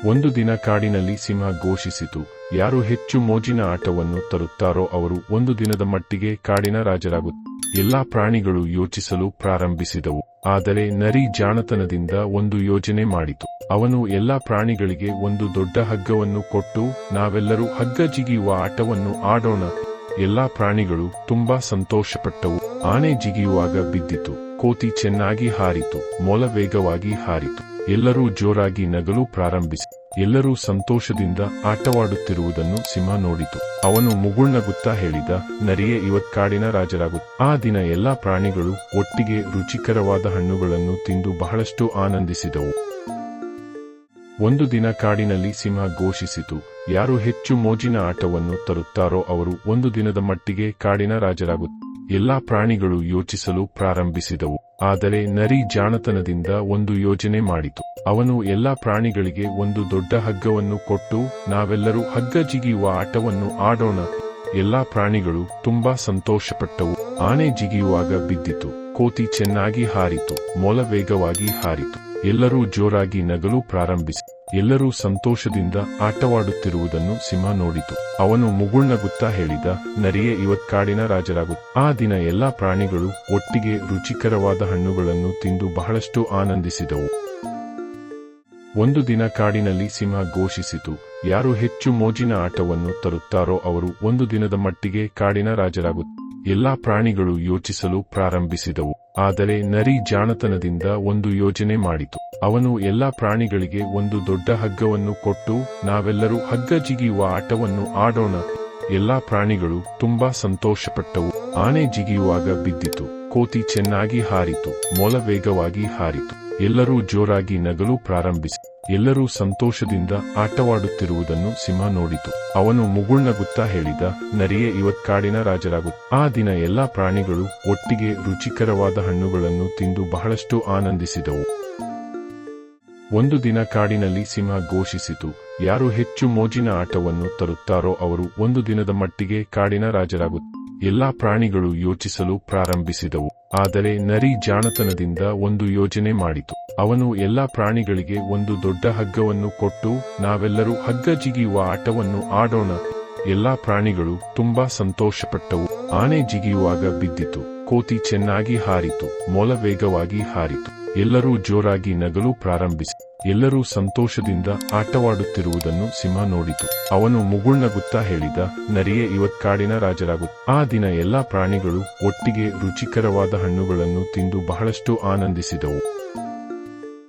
ಒಂದು ದಿನ ಕಾಡಿನಲ್ಲಿ ಸಿಂಹ ಘೋಷಿಸಿತು, ಯಾರು ಹೆಚ್ಚು ಮೋಜಿನ ಆಟವನ್ನು ತರುತ್ತಾರೋ ಅವರು ಒಂದು ದಿನದ ಮಟ್ಟಿಗೆ ಕಾಡಿನ ರಾಜರಾಗುತ್ತಾರೆ. ಎಲ್ಲಾ ಪ್ರಾಣಿಗಳು ಯೋಚಿಸಲು ಪ್ರಾರಂಭಿಸಿದವು. ಆದರೆ ನರಿ ಜಾಣತನದಿಂದ ಒಂದು ಯೋಜನೆ ಮಾಡಿತು. ಅವನು ಎಲ್ಲಾ ಪ್ರಾಣಿಗಳಿಗೆ ಒಂದು ದೊಡ್ಡ ಹಗ್ಗವನ್ನು ಕೊಟ್ಟು, ನಾವೆಲ್ಲರೂ ಹಗ್ಗ ಜಿಗಿಯುವ ಆಟವನ್ನು ಆಡೋಣ. ಎಲ್ಲಾ ಪ್ರಾಣಿಗಳು ತುಂಬಾ ಸಂತೋಷಪಟ್ಟವು. ಆನೆ ಜಿಗಿಯುವಾಗ ಬಿದ್ದಿತು, ಕೋತಿ ಚೆನ್ನಾಗಿ ಹಾರಿತು, ಮೊಲ ವೇಗವಾಗಿ ಹಾರಿತು. ಎಲ್ಲರೂ ಜೋರಾಗಿ ನಗಲು ಪ್ರಾರಂಭಿಸಿ. ಎಲ್ಲರೂ ಸಂತೋಷದಿಂದ ಆಟವಾಡುತ್ತಿರುವುದನ್ನು ಸಿಂಹ ನೋಡಿತು. ಅವನು ಮುಗುಳ್ನಗುತ್ತಾ ಹೇಳಿದ, ನರಿಯೇ ಇವತ್ ಕಾಡಿನ ರಾಜರಾಗುತ್ತ. ಆ ದಿನ ಎಲ್ಲಾ ಪ್ರಾಣಿಗಳು ಒಟ್ಟಿಗೆ ರುಚಿಕರವಾದ ಹಣ್ಣುಗಳನ್ನು ತಿಂದು ಬಹಳಷ್ಟು ಆನಂದಿಸಿದವು. ಒಂದು ದಿನ ಕಾಡಿನಲ್ಲಿ ಸಿಂಹ ಘೋಷಿಸಿತು, ಯಾರು ಹೆಚ್ಚು ಮೋಜಿನ ಆಟವನ್ನು ತರುತ್ತಾರೋ ಅವರು ಒಂದು ದಿನದ ಮಟ್ಟಿಗೆ ಕಾಡಿನ ರಾಜರಾಗುತ್ತಾರೆ. ಎಲ್ಲಾ ಪ್ರಾಣಿಗಳು ಯೋಚಿಸಲು ಪ್ರಾರಂಭಿಸಿದವು. ಆದರೆ ನರಿ ಜಾಣತನದಿಂದ ಒಂದು ಯೋಜನೆ ಮಾಡಿತು. ಅವನು ಎಲ್ಲಾ ಪ್ರಾಣಿಗಳಿಗೆ ಒಂದು ದೊಡ್ಡ ಹಗ್ಗವನ್ನು ಕೊಟ್ಟು, ನಾವೆಲ್ಲರೂ ಹಗ್ಗ ಜಿಗಿಯುವ ಆಟವನ್ನು ಆಡೋಣ. ಎಲ್ಲಾ ಪ್ರಾಣಿಗಳು ತುಂಬಾ ಸಂತೋಷಪಟ್ಟವು. ಆನೆ ಜಿಗಿಯುವಾಗ ಬಿದ್ದಿತು, ಕೋತಿ ಚೆನ್ನಾಗಿ ಹಾರಿತು, ಮೊಲ ವೇಗವಾಗಿ ಹಾರಿತು. ಎಲ್ಲರೂ ಜೋರಾಗಿ ನಗಲು ಪ್ರಾರಂಭಿಸಿ. ಎಲ್ಲರೂ ಸಂತೋಷದಿಂದ ಆಟವಾಡುತ್ತಿರುವುದನ್ನು ಸಿಂಹ ನೋಡಿತು. ಅವನು ಮುಗುಳ್ನಗುತ್ತಾ ಹೇಳಿದ, ನರಿಯೇ ಇವತ್ ಕಾಡಿನ ರಾಜರಾಗುತ್ತ. ಆ ದಿನ ಎಲ್ಲಾ ಪ್ರಾಣಿಗಳು ಒಟ್ಟಿಗೆ ರುಚಿಕರವಾದ ಹಣ್ಣುಗಳನ್ನು ತಿಂದು ಬಹಳಷ್ಟು ಆನಂದಿಸಿದವು. ಒಂದು ದಿನ ಕಾಡಿನಲ್ಲಿ ಸಿಂಹ ಘೋಷಿಸಿತು, ಯಾರು ಹೆಚ್ಚು ಮೋಜಿನ ಆಟವನ್ನು ತರುತ್ತಾರೋ ಅವರು ಒಂದು ದಿನದ ಮಟ್ಟಿಗೆ ಕಾಡಿನ ರಾಜರಾಗುತ್ತಾರೆ. ಎಲ್ಲಾ ಪ್ರಾಣಿಗಳು ಯೋಚಿಸಲು ಪ್ರಾರಂಭಿಸಿದವು. ಆದರೆ ನರಿ ಜಾಣತನದಿಂದ ಒಂದು ಯೋಜನೆ ಮಾಡಿತು. ಅವನು ಎಲ್ಲಾ ಪ್ರಾಣಿಗಳಿಗೆ ಒಂದು ದೊಡ್ಡ ಹಗ್ಗವನ್ನು ಕೊಟ್ಟು, ನಾವೆಲ್ಲರೂ ಹಗ್ಗ ಜಿಗಿಯುವ ಆಟವನ್ನು ಆಡೋಣ. ಎಲ್ಲಾ ಪ್ರಾಣಿಗಳು ತುಂಬಾ ಸಂತೋಷಪಟ್ಟವು. ಆನೆ ಜಿಗಿಯುವಾಗ ಬಿದ್ದಿತು, ಕೋತಿ ಚೆನ್ನಾಗಿ ಹಾರಿತು, ಮೊಲ ವೇಗವಾಗಿ ಹಾರಿತು. ಎಲ್ಲರೂ ಜೋರಾಗಿ ನಗಲು ಪ್ರಾರಂಭಿಸಿ. ಎಲ್ಲರೂ ಸಂತೋಷದಿಂದ ಆಟವಾಡುತ್ತಿರುವುದನ್ನು ಸಿಂಹ ನೋಡಿತು. ಅವನು ಮುಗುಳ್ನಗುತ್ತಾ ಹೇಳಿದ, ನರಿಯೇ ಇವತ್ ಕಾಡಿನ ರಾಜರಾಗುತ್ತ. ಆ ದಿನ ಎಲ್ಲಾ ಪ್ರಾಣಿಗಳು ಒಟ್ಟಿಗೆ ರುಚಿಕರವಾದ ಹಣ್ಣುಗಳನ್ನು ತಿಂದು ಬಹಳಷ್ಟು ಆನಂದಿಸಿದವು. ಒಂದು ದಿನ ಕಾಡಿನಲ್ಲಿ ಸಿಂಹ ಘೋಷಿಸಿತು, ಯಾರು ಹೆಚ್ಚು ಮೋಜಿನ ಆಟವನ್ನು ತರುತ್ತಾರೋ ಅವರು ಒಂದು ದಿನದ ಮಟ್ಟಿಗೆ ಕಾಡಿನ ರಾಜರಾಗುತ್ತಾರೆ. ಎಲ್ಲಾ ಪ್ರಾಣಿಗಳು ಯೋಚಿಸಲು ಪ್ರಾರಂಭಿಸಿದವು. ಆದರೆ ನರಿ ಜಾಣತನದಿಂದ ಒಂದು ಯೋಜನೆ ಮಾಡಿತು. ಅವನು ಎಲ್ಲಾ ಪ್ರಾಣಿಗಳಿಗೆ ಒಂದು ದೊಡ್ಡ ಹಗ್ಗವನ್ನು ಕೊಟ್ಟು, ನಾವೆಲ್ಲರೂ ಹಗ್ಗ ಜಿಗಿಯುವ ಆಟವನ್ನು ಆಡೋಣ. ಎಲ್ಲಾ ಪ್ರಾಣಿಗಳು ತುಂಬಾ ಸಂತೋಷಪಟ್ಟವು. ಆನೆ ಜಿಗಿಯುವಾಗ ಬಿದ್ದಿತು, ಕೋತಿ ಚೆನ್ನಾಗಿ ಹಾರಿತು, ಮೊಲ ವೇಗವಾಗಿ ಹಾರಿತು. ಎಲ್ಲರೂ ಜೋರಾಗಿ ನಗಲು ಪ್ರಾರಂಭಿಸಿ. ಎಲ್ಲರೂ ಸಂತೋಷದಿಂದ ಆಟವಾಡುತ್ತಿರುವುದನ್ನು ಸಿಂಹ ನೋಡಿತು. ಅವನು ಮುಗುಳ್ನಗುತ್ತಾ ಹೇಳಿದ, ನರಿಯೇ ಇವತ್ ಕಾಡಿನ ರಾಜರಾಗುತ್ತ. ಆ ದಿನ ಎಲ್ಲಾ ಪ್ರಾಣಿಗಳು ಒಟ್ಟಿಗೆ ರುಚಿಕರವಾದ ಹಣ್ಣುಗಳನ್ನು ತಿಂದು ಬಹಳಷ್ಟು ಆನಂದಿಸಿದವು.